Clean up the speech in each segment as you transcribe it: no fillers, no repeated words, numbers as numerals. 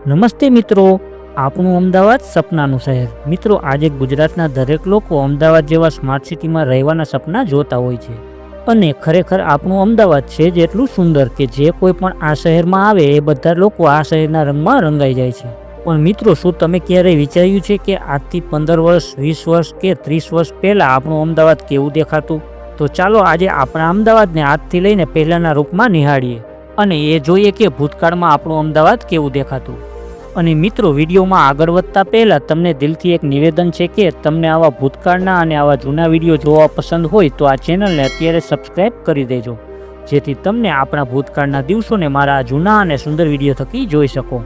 નમસ્તે મિત્રો, આપણું અમદાવાદ સપનાનું શહેર. મિત્રો, આજે ગુજરાતના દરેક લોકો અમદાવાદ જેવા સ્માર્ટ સિટીમાં રહેવાના સપના જોતા હોય છે. અને ખરેખર આપણું અમદાવાદ છે જ એટલું સુંદર કે જે કોઈ પણ આ શહેરમાં આવે એ બધા લોકો આ શહેરના રંગમાં રંગાઈ જાય છે. પણ મિત્રો, શું તમે ક્યારેય વિચાર્યું છે કે આજથી 15 વર્ષ, 20 વર્ષ કે 30 વર્ષ પહેલાં આપણું અમદાવાદ કેવું દેખાતું? તો ચાલો આજે આપણા અમદાવાદને આજથી લઈને પહેલાંના રૂપમાં નિહાળીએ અને એ જોઈએ કે ભૂતકાળમાં આપણું અમદાવાદ કેવું દેખાતું. અને મિત્રો, વિડીયોમાં આગળ વધતા પહેલાં તમને દિલથી એક નિવેદન છે કે તમને આવા ભૂતકાળના અને આવા જૂના વિડીયો જોવા પસંદ હોય તો આ ચેનલને અત્યારે સબસ્ક્રાઈબ કરી દેજો, જેથી તમને આપણા ભૂતકાળના દિવસોને મારા જૂના અને સુંદર વિડીયો થકી જોઈ શકો.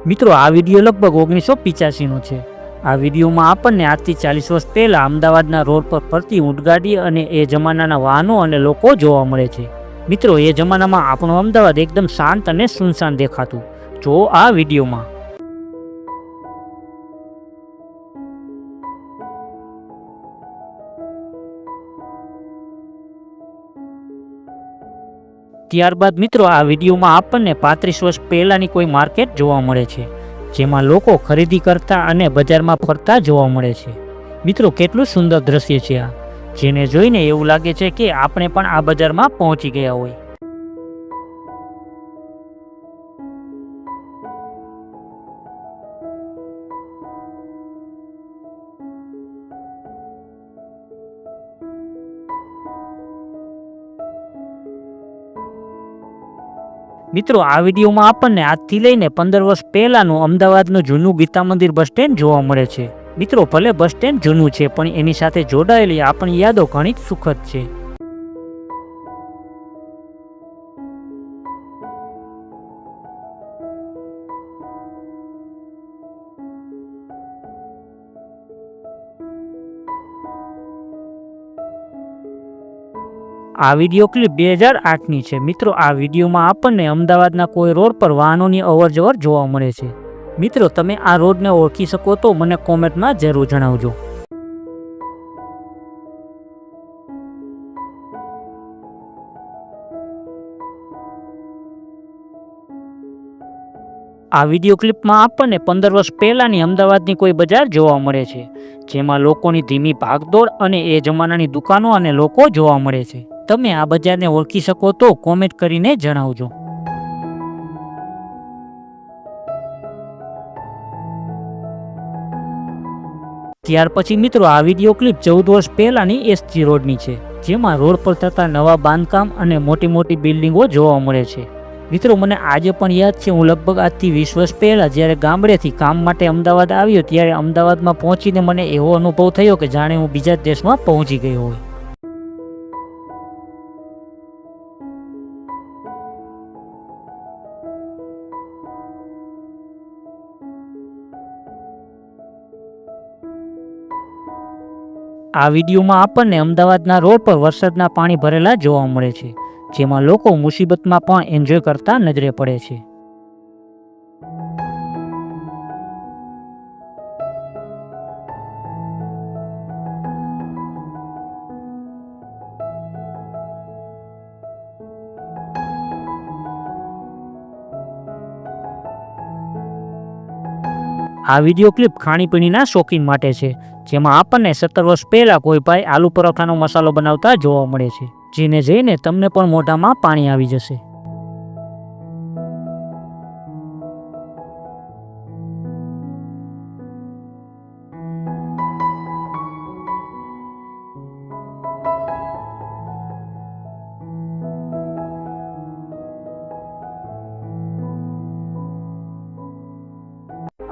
મિત્રો, આ વિડીયો લગભગ 1985નો છે. આ વિડીયોમાં આપણને આજથી 40 વર્ષ પહેલાં અમદાવાદના રોડ પર ફરતી ઊંટગાડી અને એ જમાનાના વાહનો અને લોકો જોવા મળે છે. મિત્રો, એ જમાનામાં આપણું અમદાવાદ એકદમ શાંત અને સુનસાન દેખાતું. જો આ વિડીયોમાં ત્યારબાદ મિત્રો, આ વિડીયોમાં આપણને 35 વર્ષ પહેલાંની કોઈ માર્કેટ જોવા મળે છે, જેમાં લોકો ખરીદી કરતા અને બજારમાં ફરતા જોવા મળે છે. મિત્રો, કેટલું સુંદર દ્રશ્ય છે આ, જેને જોઈને એવું લાગે છે કે આપણે પણ આ બજારમાં પહોંચી ગયા હોય. મિત્રો, આ વિડીયોમાં આપણને આજથી લઈને 15 વર્ષ પહેલાંનું અમદાવાદનું જૂનું ગીતા મંદિર બસ સ્ટેન્ડ જોવા મળે છે. મિત્રો, ભલે બસ સ્ટેન્ડ જૂનું છે પણ એની સાથે જોડાયેલી આપણી યાદો ઘણી જ સુખદ છે. આ વિડીયો ક્લિપ 2008ની છે. મિત્રો, આ વિડીયોમાં આપણને અમદાવાદના કોઈ રોડ પર વાહનોની અવરજવર જોવા મળે છે. મિત્રો, તમે આ રોડને ઓળખી શકો તો મને કોમેન્ટમાં જરૂર જણાવજો. આ વિડીયો ક્લિપમાં આપણને 15 વર્ષ પહેલાંની અમદાવાદની કોઈ બજાર જોવા મળે છે, જેમાં લોકોની ધીમી ભાગદોડ અને એ જમાનાની દુકાનો અને લોકો જોવા મળે છે. તમે આ બજારને ઓળખી શકો તો કોમેન્ટ કરીને જણાવજો. ત્યાર પછી મિત્રો, આ વિડીયો ક્લિપ 14 વર્ષ પહેલાંની એસજી રોડની છે, જેમાં રોડ પર થતા નવા બાંધકામ અને મોટી મોટી બિલ્ડિંગો જોવા મળે છે. મિત્રો, મને આજે પણ યાદ છે, હું લગભગ આજથી 20 વર્ષ પહેલાં જ્યારે ગામડેથી કામ માટે અમદાવાદ આવ્યો ત્યારે અમદાવાદમાં પહોંચીને મને એવો અનુભવ થયો કે જાણે હું બીજા દેશમાં પહોંચી ગયો હોય. આ વિડીયોમાં આપણને અમદાવાદના રોડ પર વરસાદના પાણી ભરેલા જોવા મળે છે, જેમાં લોકો મુસીબતમાં પણ એન્જોય કરતા નજરે પડે છે. આ વિડીયો ક્લિપ ખાણીપીણીના શોખીન માટે છે, જેમાં આપણને 17 વર્ષ પહેલાં કોઈ ભાઈ આલુ પરોઠાનો મસાલો બનાવતા જોવા મળે છે, જેને જોઈને તમને પણ મોઢામાં પાણી આવી જશે.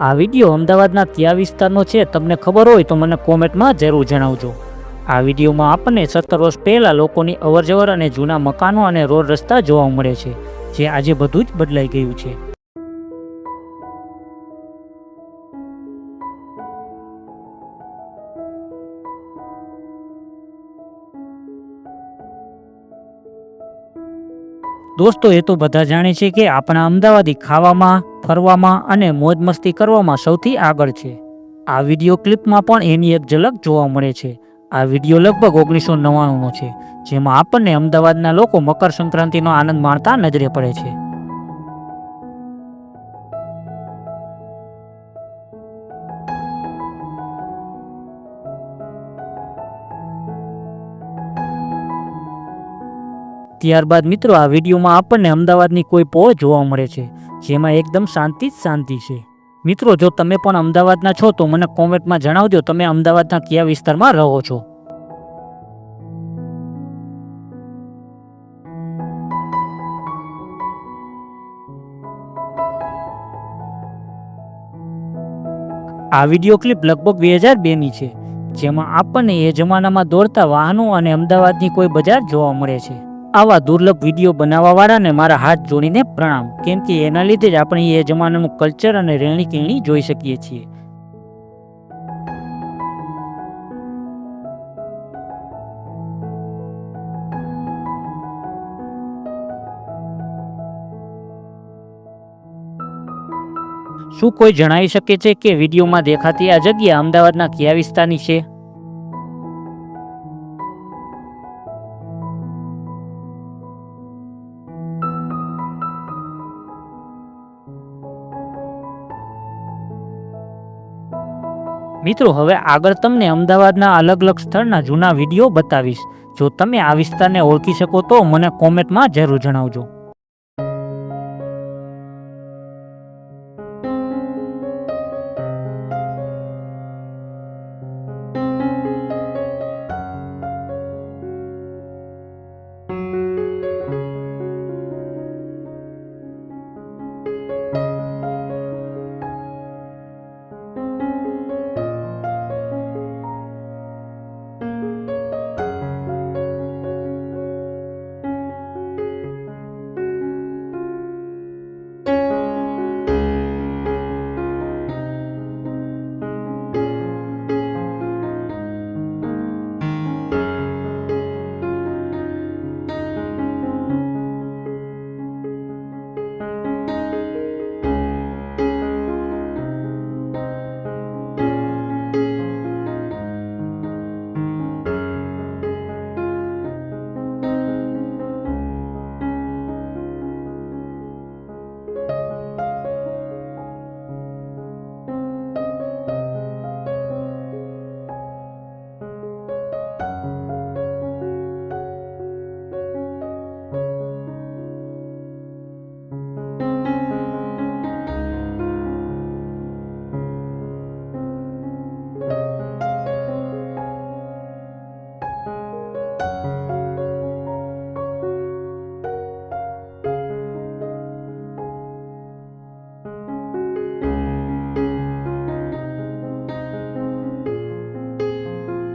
આ વિડીયો અમદાવાદના કયા વિસ્તારનો છે તમને ખબર હોય તો મને કોમેન્ટમાં જરૂર જણાવજો. આ વિડીયોમાં આપણને 17 વર્ષ પહેલાં લોકોની અવરજવર અને જૂના મકાનો અને રોડ રસ્તા જોવા મળે છે, જે આજે બધું જ બદલાઈ ગયું છે. દોસ્તો, એ તો બધા જાણે છે કે આપણા અમદાવાદી ખાવામાં, ફરવામાં અને મોજ મસ્તી કરવામાં સૌથી આગળ છે. આ વિડીયો ક્લિપમાં પણ એની એક ઝલક જોવા મળે છે. આ વિડીયો લગભગ 1999નો છે, જેમાં આપણને અમદાવાદના લોકો મકર સંક્રાંતિનો આનંદ માણતા નજરે પડે છે. ત્યારબાદ મિત્રો આ વિડીયોમાં આપણને અમદાવાદની કોઈ પોળ જોવા મળે છે, જેમાં એકદમ શાંતિ જ શાંતિ છે। મિત્રો જો તમે પણ અમદાવાદના છો તો મને કોમેન્ટમાં જણાવજો તમે અમદાવાદના કયા વિસ્તારમાં રહો છો। આ વિડીયો ક્લિપ લગભગ 2002ની છે, જેમાં આપણને એ જમાનામાં દોડતા વાહનો અને અમદાવાદની કોઈ બજાર જોવા મળે છે। આવા દુર્લભ વિડીયો બનાવવાવાળાને મારા હાથ જોડીને પ્રણામ, કેમ કે એના લીધે જ આપણે એ જમાનાનું કલ્ચર અને રહેણી કહેણી જોઈ શકીએ છીએ। શું કોઈ જણાવી શકે છે કે વિડીયોમાં દેખાતી આ જગ્યા અમદાવાદના કયા વિસ્તારની છે? મિત્રો હવે આગળ તમને અમદાવાદના અલગ અલગ સ્થળના જૂના વિડીયો બતાવીશ। જો તમે આ વિસ્તારને ઓળખી શકો તો મને કોમેન્ટમાં જરૂર જણાવજો।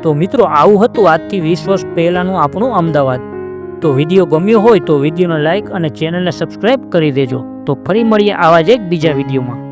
તો મિત્રો આવું હતું આજથી 20 વર્ષ પહેલાનું આપણું અમદાવાદ। તો વિડીયો ગમ્યો હોય તો વિડીયોને લાઇક અને ચેનલને સબસ્ક્રાઇબ કરી દેજો। તો ફરી મળીએ આવા જ એક બીજા વિડીયોમાં।